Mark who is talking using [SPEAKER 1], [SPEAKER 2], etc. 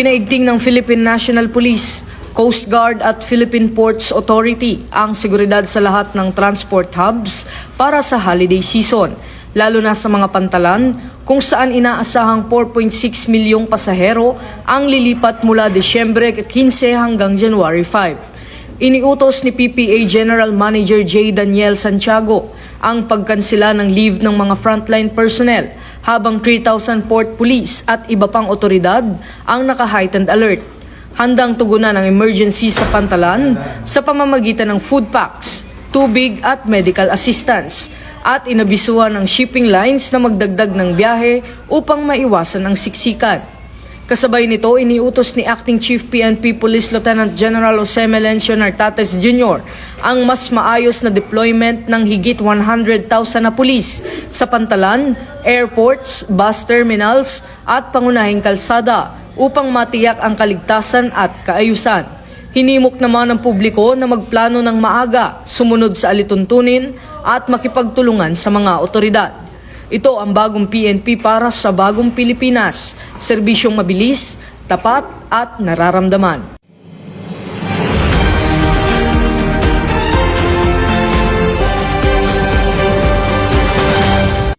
[SPEAKER 1] Pinaigting ng Philippine National Police, Coast Guard at Philippine Ports Authority ang seguridad sa lahat ng transport hubs para sa holiday season, lalo na sa mga pantalan kung saan inaasahang 4.6 milyong pasahero ang lilipat mula Desyembre 15 hanggang January 5. Iniutos ni PPA General Manager J. Daniel Santiago ang pagkansela ng leave ng mga frontline personnel habang 3,000 port police at iba pang otoridad ang naka-heightened alert. Handang tugunan ang emergency sa pantalan sa pamamagitan ng food packs, tubig at medical assistance at inabisuhan ng shipping lines na magdagdag ng biyahe upang maiwasan ang siksikan. Kasabay nito, iniutos ni Acting Chief PNP Police Lieutenant General Jose Melencio Nartates Jr. ang mas maayos na deployment ng higit 100,000 na pulis sa pantalan, airports, bus terminals at pangunahing kalsada upang matiyak ang kaligtasan at kaayusan. Hinimok naman ng publiko na magplano ng maaga, sumunod sa alituntunin at makipagtulungan sa mga otoridad. Ito ang bagong PNP para sa bagong Pilipinas, serbisyong mabilis, tapat at nararamdaman.